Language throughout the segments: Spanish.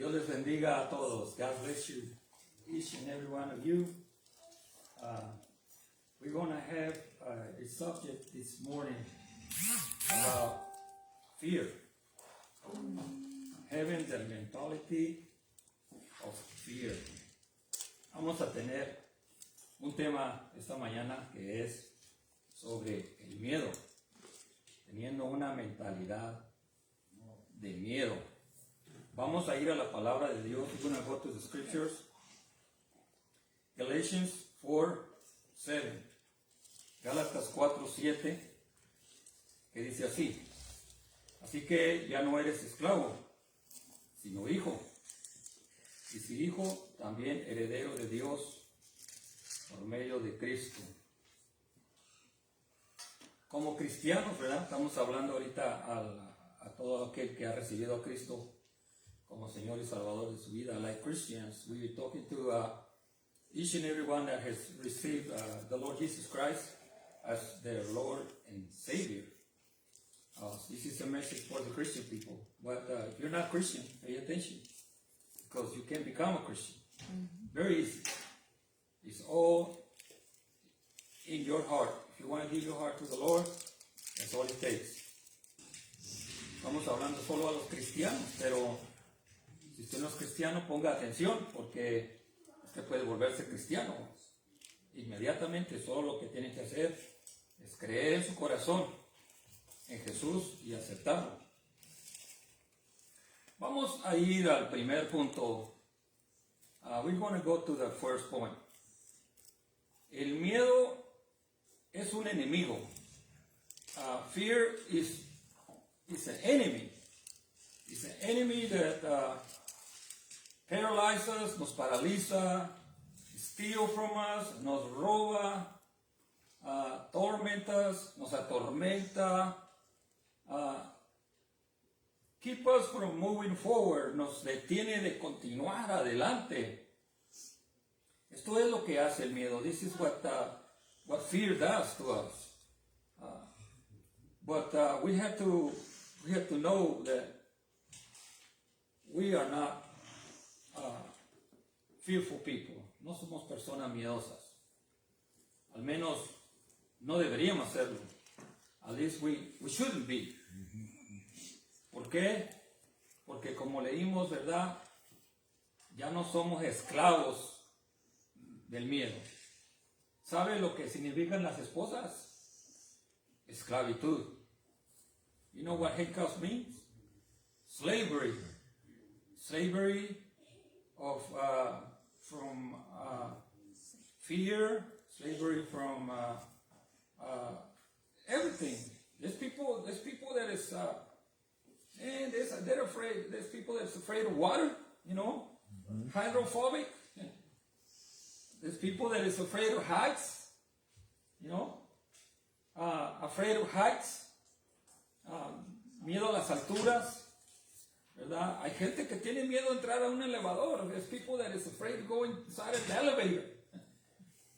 Dios les bendiga a todos. God bless you, each and every one of you. We're going to have a subject this morning about fear. Having the mentality of fear. Vamos a tener un tema esta mañana que es sobre el miedo. Teniendo una mentalidad de miedo. Vamos a ir a la palabra de Dios. We're going to go to the scriptures. Galatians 4:7. Gálatas 4:7. Que dice así. Así que ya no eres esclavo, sino hijo. Y si hijo, también heredero de Dios por medio de Cristo. Como cristianos, ¿verdad? Estamos hablando ahorita a todo aquel que ha recibido a Cristo como Señor y Salvador de su vida. Like Christians, we're talking to each and every one that has received the Lord Jesus Christ as their Lord and Savior. This is a message for the Christian people. But if you're not Christian, pay attention. Because you can become a Christian. Very easy. It's all in your heart. If you want to give your heart to the Lord, that's all it takes. Estamos hablando solo a los cristianos, pero si usted no es cristiano, ponga atención, porque usted puede volverse cristiano. Inmediatamente, solo lo que tiene que hacer es creer en su corazón en Jesús y aceptarlo. Vamos a ir al primer punto. We're going to go to the first point. El miedo es un enemigo. Fear is an enemy. It's an enemy that paralyzes, nos paraliza, steals from us, nos roba, tormentas, nos atormenta, keep us from moving forward, nos detiene de continuar adelante. Esto es lo que hace el miedo. This is what fear does to us. But we have to know that we are not fearful people. No somos personas miedosas. Al menos no deberíamos serlo. At least we shouldn't be. ¿Por qué? Porque como leímos, ¿verdad? Ya no somos esclavos del miedo. ¿Sabe lo que significan las esposas? Esclavitud. You know what handcuffs means? Slavery. Slavery of from fear. Slavery from everything. There's people that is they're afraid. There's people that's afraid of water. You know, hydrophobic. There's people that is afraid of heights. You know, afraid of heights. Miedo a las alturas, ¿verdad? Hay gente que tiene miedo a entrar a un elevador. There's people that is afraid to go inside an elevator.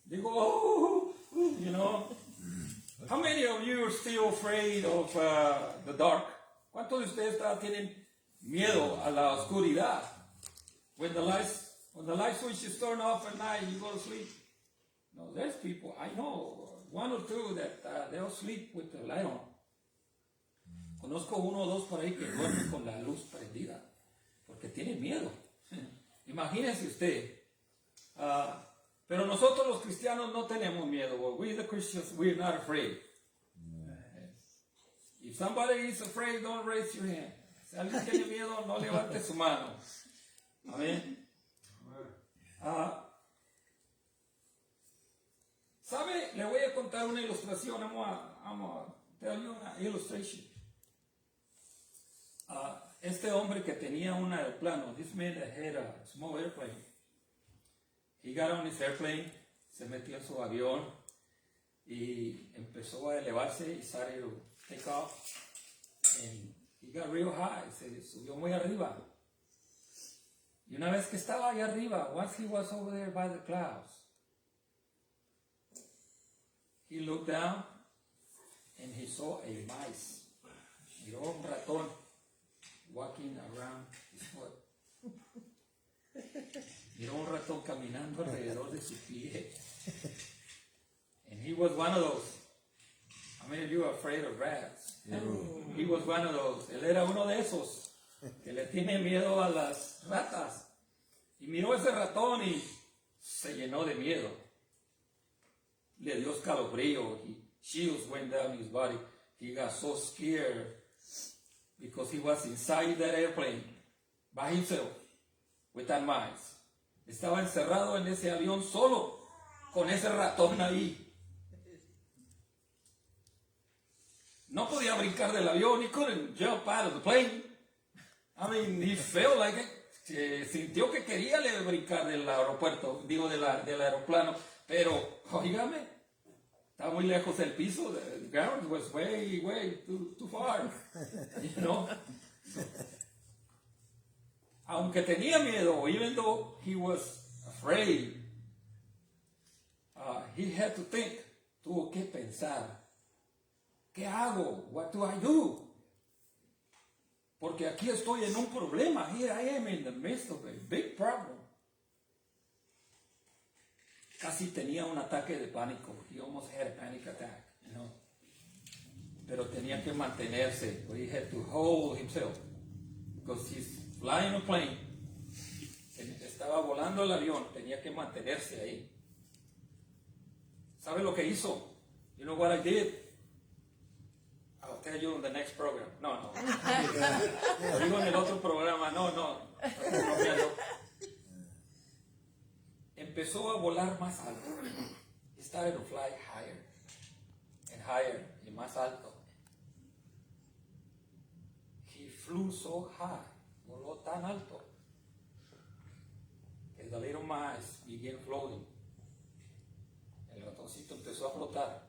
They go, oh, you know. How many of you are still afraid of the dark? ¿Cuántos de ustedes tienen miedo a la oscuridad? When the light switch is turned off at night, you go to sleep. No, there's people, I know, one or two that they'll sleep with the light on. Conozco uno o dos por ahí que duermen con la luz prendida, porque tienen miedo. Imagínese usted. Pero nosotros los cristianos no tenemos miedo. Well, we the Christians, we're not afraid. If somebody is afraid, don't raise your hand. Si alguien tiene miedo, no levante su mano. Amén. ¿Sabe? Le voy a contar una ilustración. I'm a tell you una illustration. Este hombre que tenía un aeroplano, this man that had a small airplane, he got on his airplane, se metió en su avión y empezó a elevarse y started to take off, and he got real high, se subió muy arriba. Y una vez que estaba ahí arriba, once he was over there by the clouds, he looked down and he saw a mice, miró un ratón walking around his foot. Miró un ratón caminando alrededor de su pie. And he was one of those. How many of you are afraid of rats? He was one of those. Él era uno de esos que le tiene miedo a las ratas. Y miró ese ratón y se llenó de miedo. Le dio escalofrío. Chills went down his body. He got so scared because he was inside that airplane by himself with that mice. Estaba encerrado en ese avión solo con ese ratón ahí. No podía brincar del avión. He couldn't jump out of the plane. I mean, he felt like it. Sintió que quería brincar del aeropuerto, digo del aeroplano, pero, oígame, estaba muy lejos del piso. The ground was way too far, you know. Aunque tenía miedo, even though he was afraid, he had to think. Tuvo que pensar, ¿qué hago? What do I do? Porque aquí estoy en un problema. Here I am in the midst of a big problem. Casi tenía un ataque de pánico. He almost had a panic attack, you know. Pero tenía que mantenerse. He had to hold himself. Because he's flying a plane. Estaba volando el avión. Tenía que mantenerse ahí. ¿Sabe lo que hizo? You know what I did? I'll tell you in the next program. No. Lo digo en el otro programa. No. Empezó a volar más alto. He started to fly higher and higher y más alto. He flew so high. Voló tan alto que the little mice began floating. El ratoncito empezó a flotar.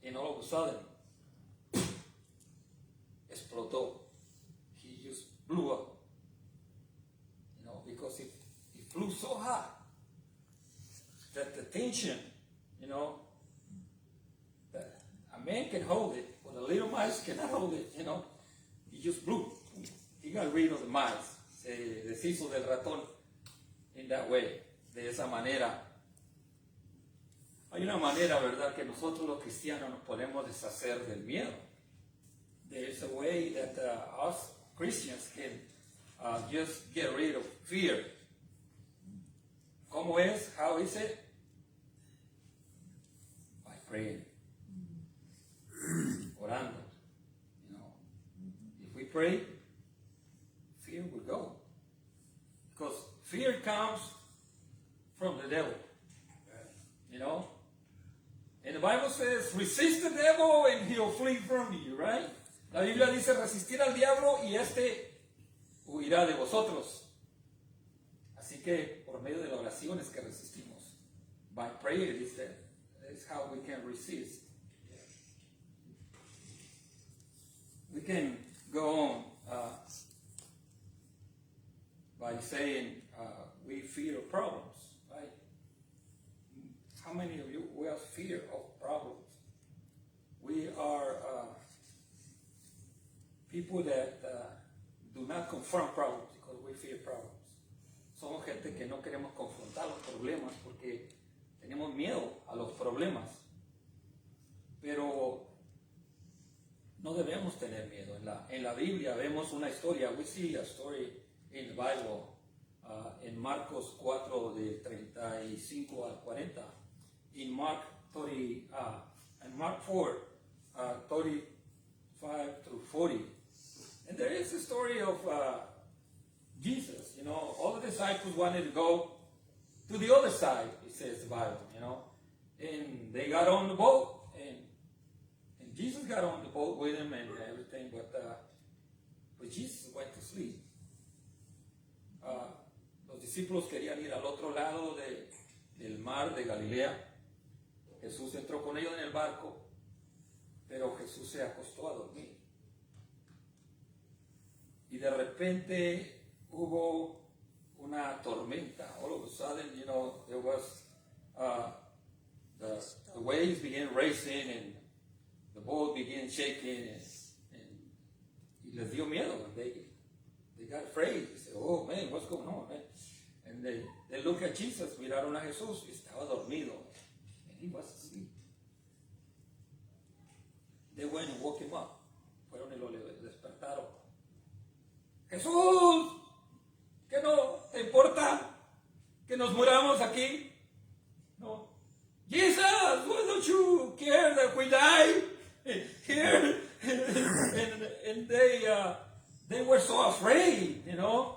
And all of a sudden, explotó. He just blew up. You know, because he flew so high that the tension, you know, that a man can hold it, but a little mice cannot hold it, you know. He just blew. He got rid of the mice. Se deshizo del ratón in that way, de esa manera. Hay una manera, ¿verdad?, que nosotros los cristianos nos podemos deshacer del miedo. There is a way that us Christians can just get rid of fear. ¿Cómo es? How is it? By praying. Orando. You know, if we pray, fear will go. Because fear comes from the devil. You know? And the Bible says, resist the devil and he'll flee from you, right? La Biblia dice, resistir al diablo y huirá de vosotros. Así que, por medio de la oración es que resistimos. By prayer is how we can resist. We can go on by saying we fear problems, right? How many of you will fear of problems? We are people that do not confront problems because we fear problems. Somos gente que no queremos confrontar los problemas porque tenemos miedo a los problemas. Pero no debemos tener miedo. En la Biblia vemos una historia. We see a story in the Bible, en Marcos 4, de 35 al 40. In Mark 4, 35 through 40. And there is a story of Jesus. You know, all the disciples wanted to go to the other side, it says the Bible, you know. And they got on the boat, and Jesus got on the boat with him and everything, but Jesus went to sleep. Los discípulos querían ir al otro lado del mar de Galilea. Jesús entró con ellos en el barco, pero Jesús se acostó a dormir. Y de repente hubo una tormenta. All of a sudden, you know, there was the waves began racing and the boat began shaking, and y les dio miedo. They got afraid. They said, "Oh man, what's going look at Jesus, miraron a Jesús y estaba dormido. And he was asleep. They went and woke him up. Fueron y lo despertaron. Jesús, ¿qué no te importa que nos muramos aquí? No. Jesus, why don't you care that we die here? And they were so afraid, you know.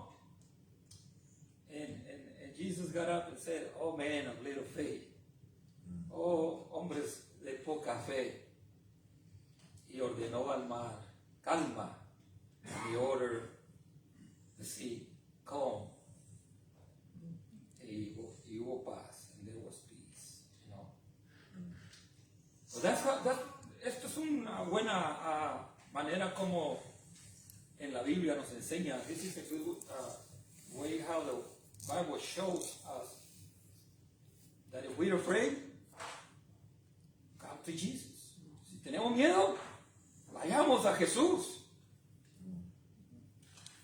And Jesus got up and said, oh man of little faith. Oh, hombres de poca fe. Y ordenó al mar, calma. And he ordered the sea, calm. Y hubo paz, and there was peace, you know. So esto es una buena manera como en la Biblia nos enseña. This is a good way how the Bible shows us that if we're afraid, come to Jesus. Si tenemos miedo, vayamos a Jesús.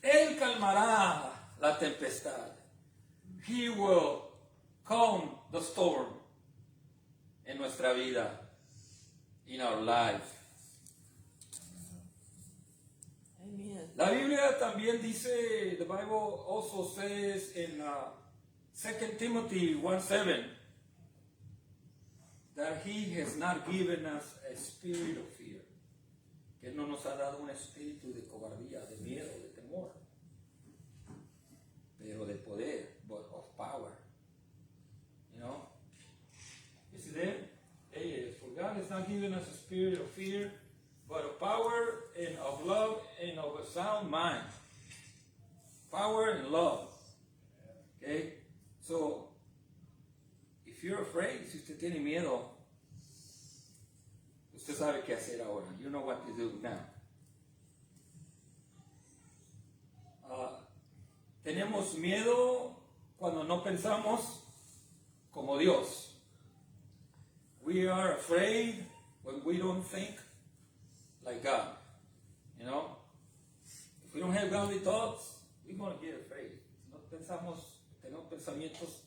Él calmará la tempestad. He will calm the storm en nuestra vida, in our life. Amen. La Biblia también dice, the Bible also says in 2 Timothy 1:7 that He has not given us a spirit of fear. Que Él no nos ha dado un espíritu de cobardía, de miedo, de temor, pero de poder, but of power. You know? You see there? For God has not given us a spirit of fear, but of power and of love and of a sound mind. Power and love. Okay? So, if you're afraid, si usted tiene miedo, usted sabe qué hacer ahora. You know what to do now. Tenemos miedo cuando no pensamos como Dios. We are afraid when we don't think like God. You know? If we don't have godly thoughts, we're going to get afraid. Si no tenemos pensamientos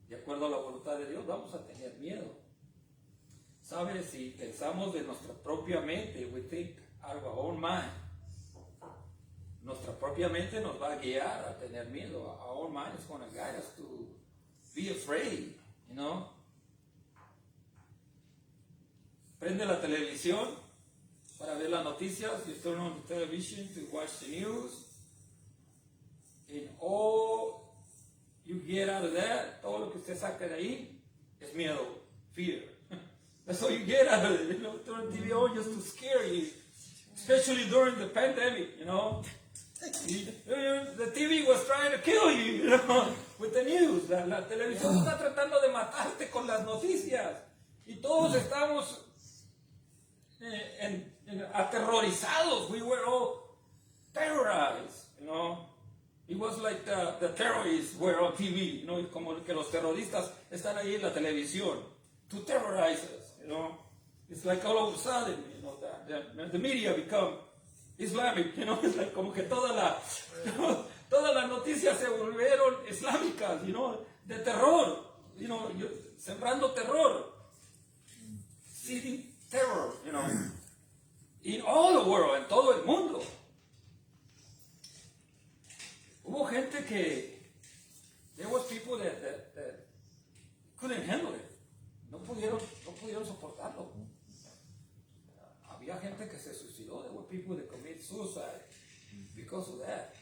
de acuerdo a la voluntad de Dios, vamos a tener miedo. ¿Sabes? Si pensamos de nuestra propia mente, we think out of our own mind, nuestra propia mente nos va a guiar a tener miedo. Our own mind is going to guide us to be afraid, you know. Prende la televisión para ver las noticias. You turn on the television to watch the news. And all you get out of that, todo lo que usted saca de ahí, es miedo, fear. That's all you get out of it. You know, turn the TV on just to scare you. Especially during the pandemic, you know. The TV was trying to kill you, you know, with the news. La televisión está tratando de matarte con las noticias. Y todos estamos aterrorizados. We were all terrorized, you know. It was like the terrorists were on TV, you know, como que los terroristas están ahí en la televisión to terrorize us, you know. It's like all of a sudden, you know, the media become Islamic, you know. It's like como que todas las noticias se volvieron islámicas, you know, de terror, you know, sembrando terror, seeding terror, you know, in all the world, en todo el mundo. Hubo gente que, there was people that couldn't handle it. No pudieron soportarlo. Había gente que se suicidó. There were people that committed suicide because of that.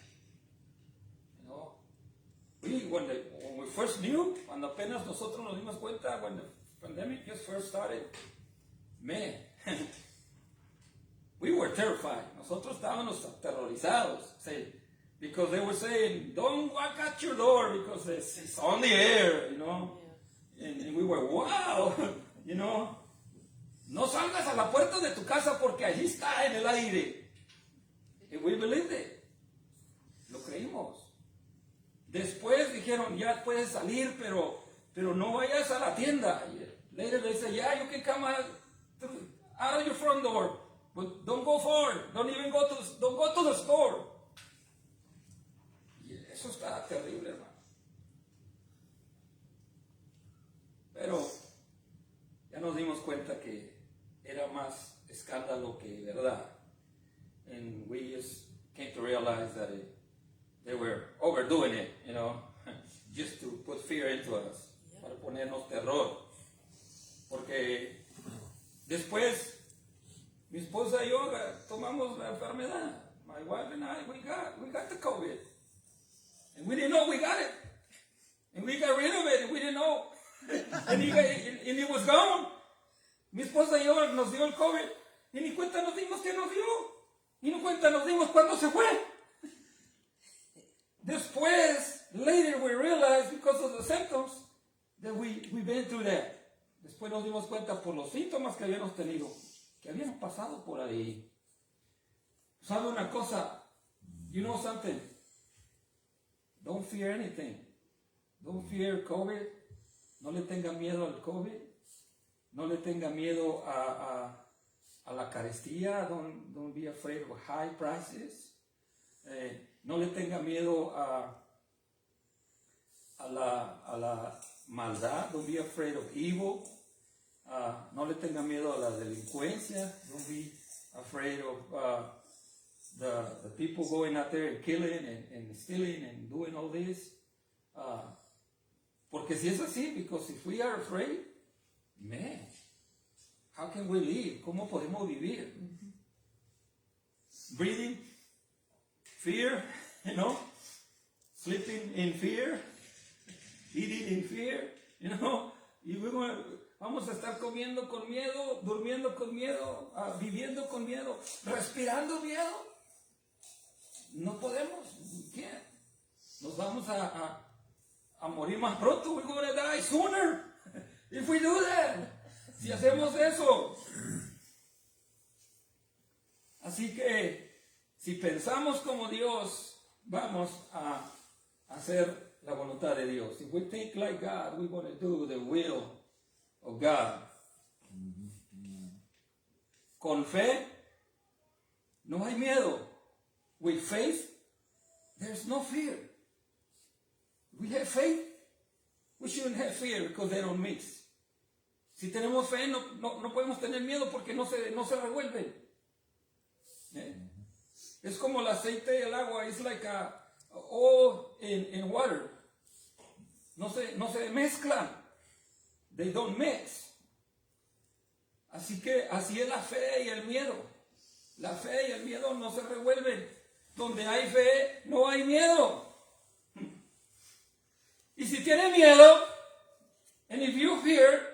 You know, when we first knew, cuando apenas nosotros nos dimos cuenta, when the pandemic just first started, man, we were terrified. Nosotros estábamos aterrorizados. Because they were saying, don't walk out your door because it's on the air, you know. Yeah. And we were, wow, you know. No salgas a la puerta de tu casa porque allí está en el aire. And we believed it. Lo creímos. Después dijeron, ya puedes salir, pero no vayas a la tienda. Later they said, yeah, you can come out of your front door, but don't go far. Don't go to the store. Eso está terrible, hermano. we just came to realize that they were overdoing it, you know, just to put fear into us, para ponernos terror. Porque después, mi esposa y yo tomamos la enfermedad. My wife and I, we got the COVID. And we didn't know we got it. And we got rid of it, and we didn't know. And it was gone. Mi esposa y yo nos dio el COVID. Y ni cuenta nos dimos que nos dio. Y ni cuenta nos dimos cuando se fue. Después, later we realized, because of the symptoms, that we've been through that. Después nos dimos cuenta por los síntomas que habíamos tenido, que habíamos pasado por ahí. ¿Sabe una cosa? You know something? Don't fear anything. Don't fear COVID. No le tenga miedo al COVID. No le tenga miedo a la carestía. Don't be afraid of high prices. No le tenga miedo a la maldad. Don't be afraid of evil. No le tenga miedo a la delincuencia. Don't be afraid of the people going out there and killing and stealing and doing all this. Porque si es así, because if we are afraid, man, how can we live? ¿Cómo podemos vivir? Breathing, fear, you know, sleeping in fear, eating in fear, you know, y vamos a estar comiendo con miedo, durmiendo con miedo, viviendo con miedo, respirando miedo. No podemos, we can't. Nos vamos a morir más pronto. We're going to die sooner if we do that. Si hacemos eso. Así que, si pensamos como Dios, vamos a hacer la voluntad de Dios. If we think like God, we're going to do the will of God. Con fe, no hay miedo. With faith, there's no fear. We have faith, we shouldn't have fear because they don't mix. Si tenemos fe, no podemos tener miedo porque no se revuelven. Es como el aceite y el agua. It's like oil in water. No se mezclan. They don't mix. Así que así es la fe y el miedo. La fe y el miedo no se revuelven. Donde hay fe, no hay miedo. Y si tiene miedo, and if you fear,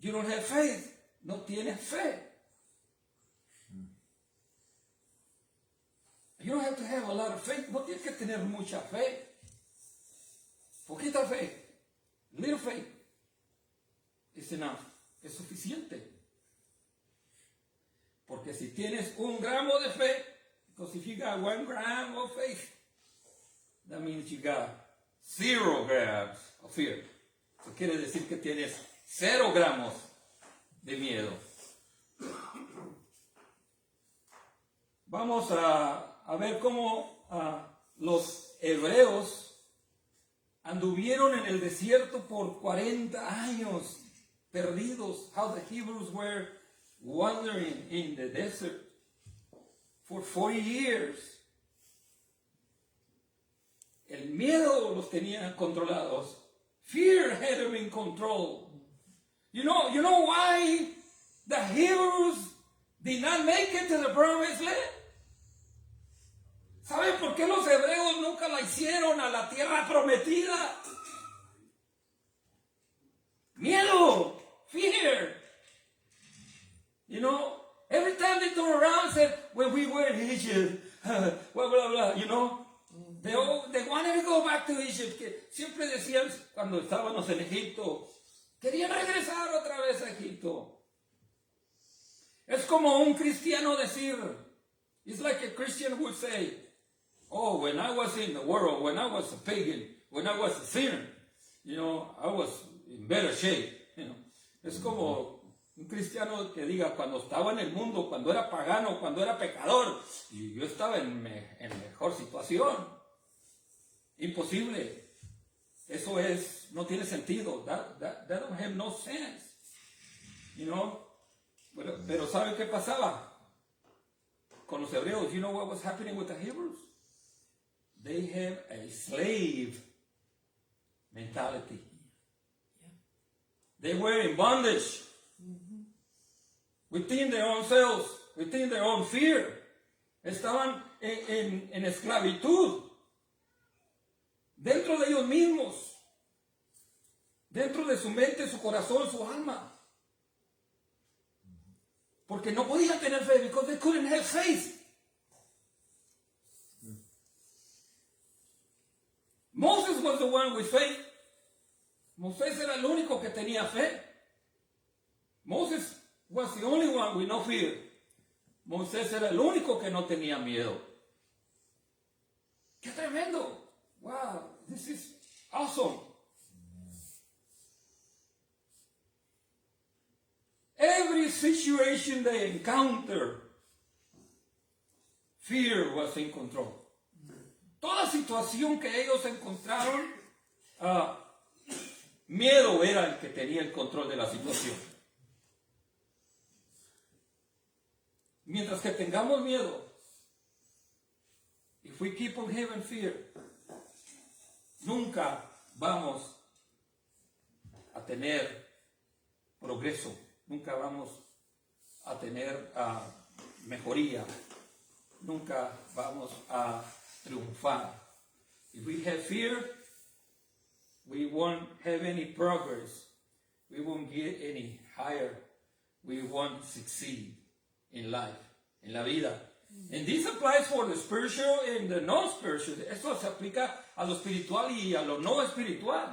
you don't have faith. No tienes fe. You don't have to have a lot of faith. No tienes que tener mucha fe. Poquita fe. Little faith. Is enough. Es suficiente. Porque si tienes 1 gramo de fe, because if you got 1 gram of faith, that means you got 0 grams of fear. Eso quiere decir que tienes 0 gramos de miedo. Vamos a ver cómo los hebreos anduvieron en el desierto por 40 años perdidos. How the Hebrews were wandering in the desert for 40 years. El miedo los tenía controlados. Fear had them in control. You know why the Hebrews did not make it to the promised land? ¿Saben por qué los hebreos nunca la hicieron a la tierra prometida? Miedo, fear. You know, every time they turn around and said, when we were in Egypt, blah, blah, blah, you know, they wanted to go back to Egypt. Que siempre decían, cuando estábamos en Egipto, querían regresar otra vez a Egipto. Es como un cristiano decir, it's like a Christian would say, oh, when I was in the world, when I was a pagan, when I was a sinner, you know, I was in better shape. You know. Es como un cristiano que diga, cuando estaba en el mundo, cuando era pagano, cuando era pecador, y yo estaba en mejor situación. Imposible. Eso no tiene sentido. That don't have no sense. You know? Pero ¿sabe qué pasaba? con los hebreos, you know what was happening with the Hebrews? They have a slave mentality. They were in bondage within their own selves, within their own fear. Estaban en esclavitud dentro de ellos mismos, dentro de su mente, su corazón, su alma. Porque no podían tener fe, because they couldn't have faith. Moses was the one with faith. Moisés era el único que tenía fe. Moses was the only one with no fear. Moisés era el único que no tenía miedo. ¡Qué tremendo! Wow, this is awesome. Every situation they encountered, fear was in control. Toda situación que ellos encontraron, miedo era el que tenía el control de la situación. Mientras que tengamos miedo, if we keep on having fear, nunca vamos a tener progreso, nunca vamos a tener mejoría, nunca vamos a triunfar. If we have fear, we won't have any progress. We won't get any higher. We won't succeed in life, en la vida. And this applies for the spiritual and the non-spiritual. Esto se aplica a lo espiritual y a lo no espiritual.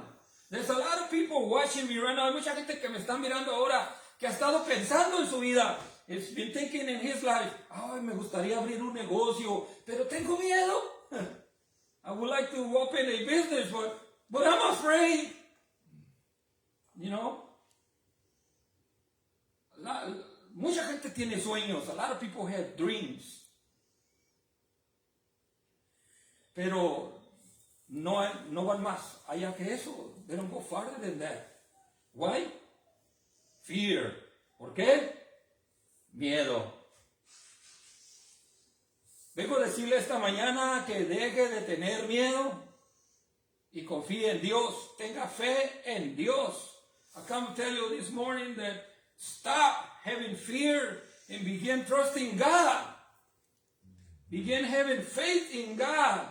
There's a lot of people watching me right now. Hay mucha gente que me está mirando ahora que ha estado pensando en su vida. He's been thinking in his life, ay, me gustaría abrir un negocio, pero tengo miedo. I would like to open a business, but I'm afraid. You know? Mucha gente tiene sueños. A lot of people have dreams. Pero no van más allá que eso. They don't go farther than that. Why? Fear. ¿Por qué? Miedo. Vengo a decirle esta mañana que deje de tener miedo y confíe en Dios. Tenga fe en Dios. I come to tell you this morning that stop having fear and begin trusting God. Begin having faith in God.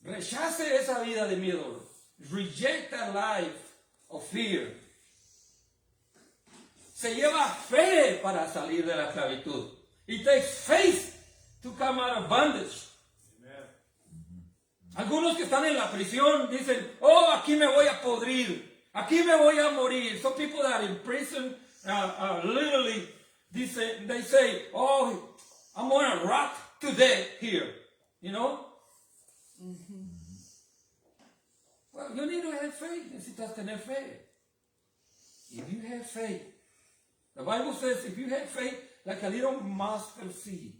Rechace esa vida de miedo. Reject that life of fear. Se lleva fe para salir de la esclavitud. It takes faith to come out of bondage. Amen. Algunos que están en la prisión dicen, oh, aquí me voy a podrir. Aquí me voy a morir. Some people that are in prison literally they say, oh, I'm going to rot to death here. You know? Mm-hmm. Well, you need to have faith. Necesitas tener fe. If you have faith, the Bible says, if you have faith like a little mustard seed.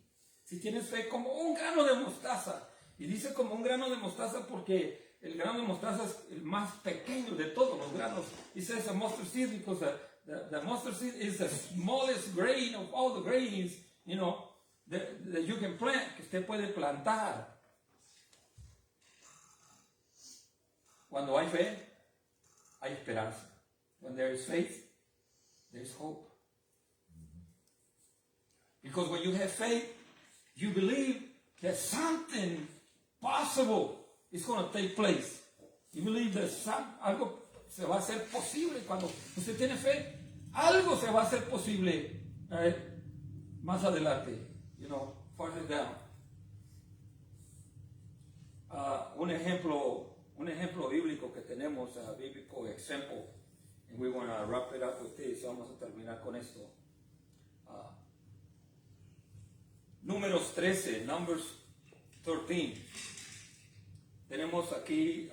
Si tienes fe como un grano de mostaza. Y dice como un grano de mostaza porque el grano de mostaza es el más pequeño de todos los granos. It says a mustard seed because the mustard seed is the smallest grain of all the grains, you know, that you can plant, que usted puede plantar. Cuando hay fe, hay esperanza. When there is faith, there is hope. Because when you have faith, you believe that something possible is going to take place. You believe that algo se va a hacer posible. Cuando usted tiene fe, algo se va a hacer posible más adelante, you know, further down. Un ejemplo bíblico que tenemos, bíblico ejemplo, and we want to wrap it up with this. Vamos a terminar con esto. Números 13, Numbers 13. Tenemos aquí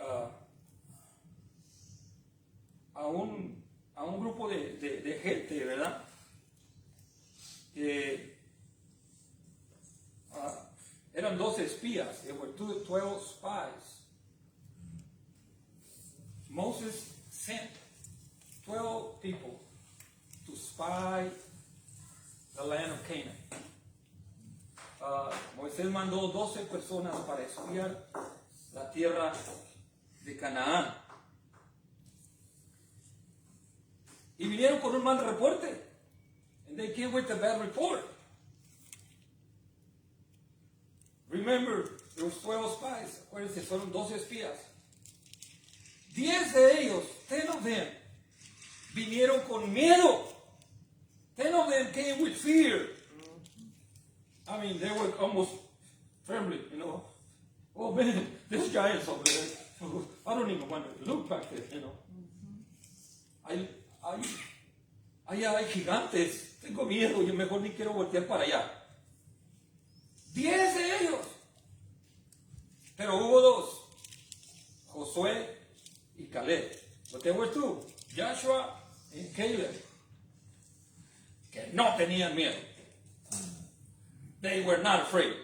a un grupo de gente, ¿verdad? Que eran 12 espías. There were 12 spies. Moses sent 12 people to spy the land of Canaan. Moisés mandó 12 personas para espiar la tierra de Canaán. Y vinieron con un mal reporte. And they came with a bad report. Remember, there were 12 spies. Acuérdense, fueron 12 espías. 10 de ellos, 10 of them, vinieron con miedo. 10 of them came with fear. I mean, they were almost trembling, you know. Oh man, there's giants over there. I don't even want to look back there, you know. Allá hay gigantes. Tengo miedo, yo mejor ni quiero voltear para allá. 10 de ellos. Pero hubo 2. Josué y Caleb. But there were 2. Joshua y Caleb. Que no tenían miedo. They were not afraid.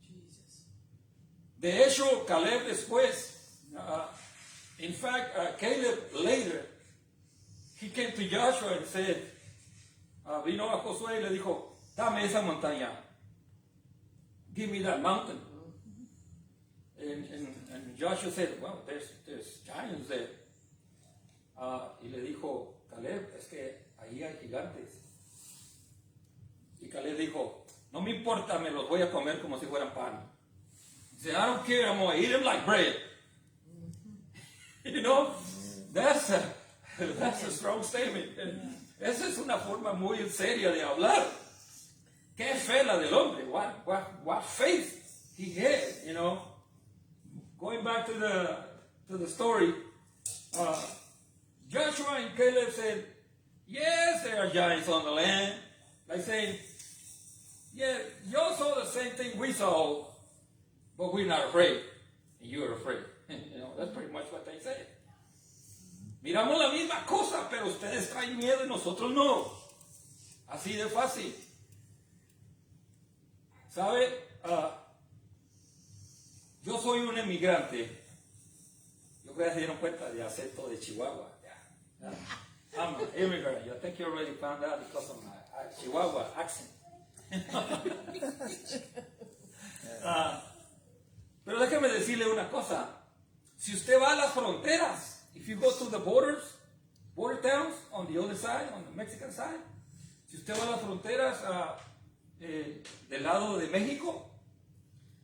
Jesus. De hecho, Caleb después, in fact, Caleb later, he came to Joshua and said, vino a Josué y le dijo, dame esa montaña. Give me that mountain. And Joshua said, well, there's giants there. Y le dijo, Caleb, es que ahí hay gigantes. Y Caleb dijo, no me importa, me los voy a comer como si fueran pan. He said, I don't care, I'm going to eat them like bread. You know, that's a strong statement. Esa es una forma muy seria de hablar. Qué fe la del hombre. What faith he had, you know. Going back to the story, Joshua and Caleb said, yes, there are giants on the land. Like saying, yeah, you saw the same thing we saw, but we're not afraid, and you're afraid. You know, that's pretty much what they said. Miramos la misma cosa, pero ustedes traen miedo y nosotros no. Así de fácil. ¿Sabe? Yo soy un emigrante. Yo creo que se dieron cuenta de acento de Chihuahua. Yeah. I'm an immigrant. I think you already found out because of my Chihuahua accent. Pero déjeme decirle una cosa. Si usted va a las fronteras, if you go to the border towns on the other side, on the Mexican side, si usted va a las fronteras del lado de México,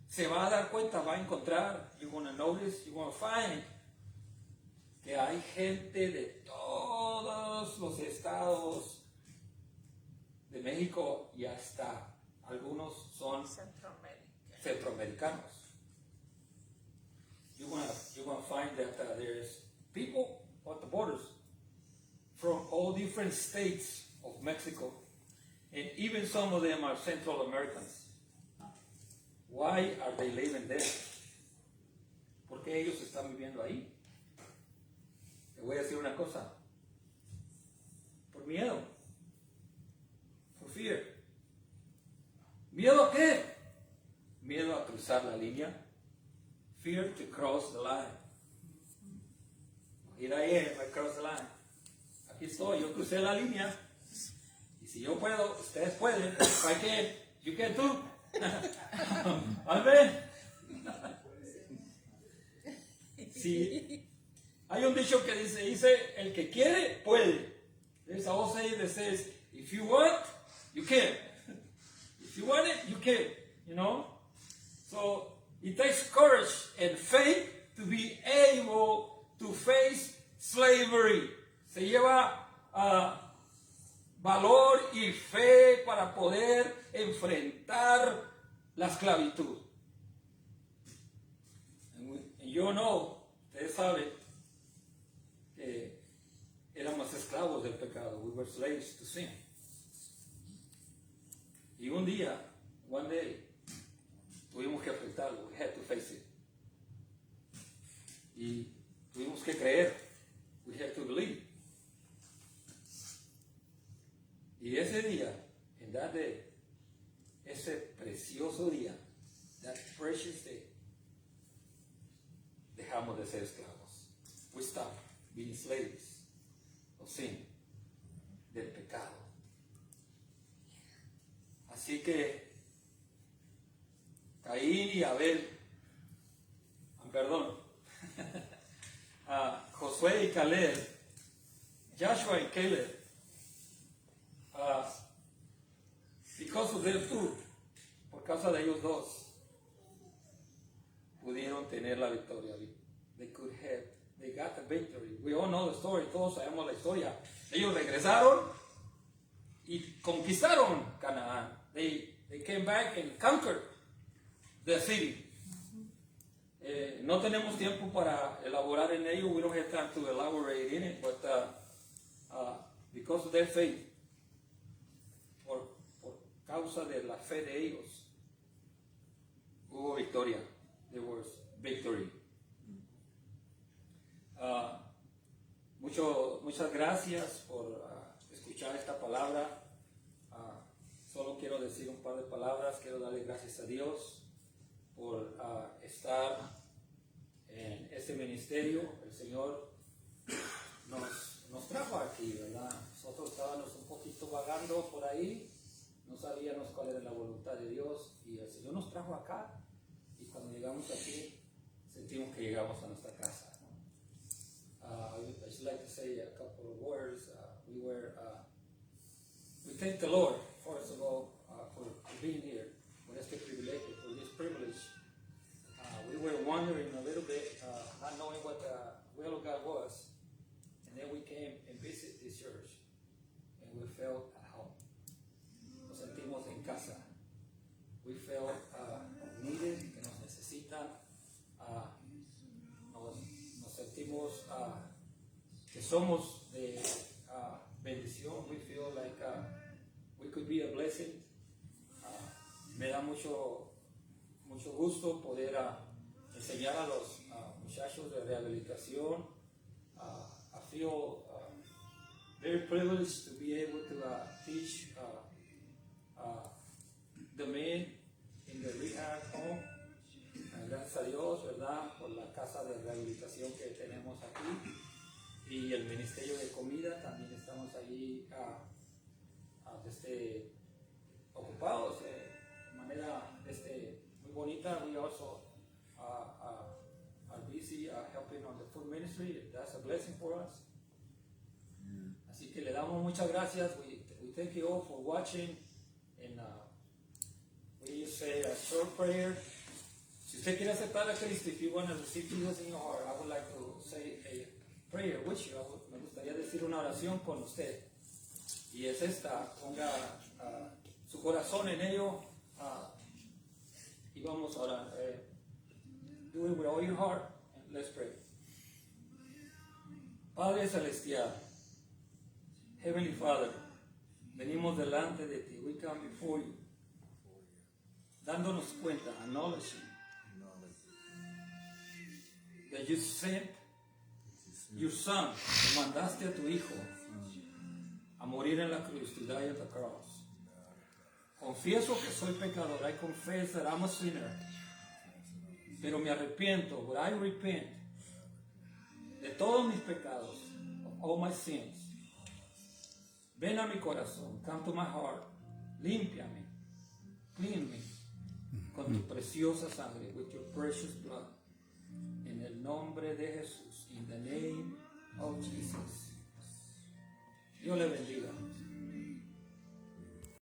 se va a dar cuenta, va a encontrar, you're going to notice, you're going to find que hay gente de todos los estados de México y hasta algunos son centroamericanos. You're going to find that there's people at the borders from all different states of Mexico, and even some of them are Central Americans. Why are they living there? ¿Por qué ellos están viviendo ahí? Te voy a decir una cosa. Por miedo. For fear. ¿Miedo a qué? Miedo a cruzar la línea. Fear to cross the line. Here I am, I cross the line. Aquí estoy, yo crucé la línea. Y si yo puedo, ustedes pueden. If I can, you can too. Amén. Sí. Hay un dicho que dice, el que quiere, puede. There's a old saying that says, if you want, you can. If you want it, you can. You know? So, it takes courage and faith to be able to face slavery. Se lleva valor y fe para poder enfrentar la esclavitud. And yo no, ustedes saben que éramos esclavos del pecado. We were slaves to sin. Y un día, one day, tuvimos que enfrentarlo. We had to face it. Y tuvimos que creer. We had to believe. Y ese día, en that day, ese precioso día, that precious day, dejamos de ser esclavos. We stopped being slaves of sin, del pecado. Así que Caín y Abel, perdón, Josué y Caleb, Joshua y Caleb, because of them two, por causa de ellos dos, pudieron tener la victoria. They got the victory. We all know the story, todos sabemos la historia. Ellos regresaron y conquistaron Canaán. They came back and conquered the city. No tenemos tiempo para elaborar en ello. We don't have time to elaborate in it, but because of their faith, por causa de la fe de ellos, hubo victoria. There was victory. Muchas gracias por escuchar esta palabra. Solo quiero decir un par de palabras. Quiero darle gracias a Dios por estar en este ministerio. El Señor nos trajo aquí, ¿verdad? Nosotros estábamos un poquito vagando por ahí, no sabíamos cuál era la voluntad de Dios y el Señor nos trajo acá y cuando llegamos aquí sentimos que llegamos a nuestra casa, ¿no? I just like to say a couple of words. We thank the Lord, first of all, for being here, por este privilegio, for this privilege. We were wondering a little bit, not knowing what the will of God was, and then we came and visited this church, and we felt at home. Nos sentimos en casa. We felt needed, que nos necesitan. Nos sentimos que somos de bendición. We feel like we could be a blessing. Me da mucho gusto poder enseñar a los muchachos de rehabilitación. I feel very privileged to be able to teach the men in the rehab home. Gracias a Dios, ¿verdad? Por la casa de rehabilitación que tenemos aquí y el ministerio de comida. También estamos ahí ocupados de manera muy bonita. We also are busy helping on the food ministry. That's a blessing for us. Así que le damos muchas gracias. We thank you all for watching. And we say a short prayer. Si usted quiere aceptar a Cristo, if you want to receive Jesus in your heart, I would like to say a prayer with you. Me gustaría decir una oración con usted. Y es esta, ponga su corazón en ello y vamos a orar. Do it with all your heart and let's pray. Padre Celestial, Heavenly Father, venimos delante de ti. We come before you, dándonos cuenta, acknowledging that you sent your Son, que mandaste a tu Hijo a morir en la cruz, to die at the cross. Confieso que soy pecador. I confess that I'm a sinner. Pero me arrepiento, but I repent de todos mis pecados, of all my sins. Ven a mi corazón, come to my heart, límpiame, clean me, con tu preciosa sangre, with your precious blood. En el nombre de Jesús, in the name of Jesus.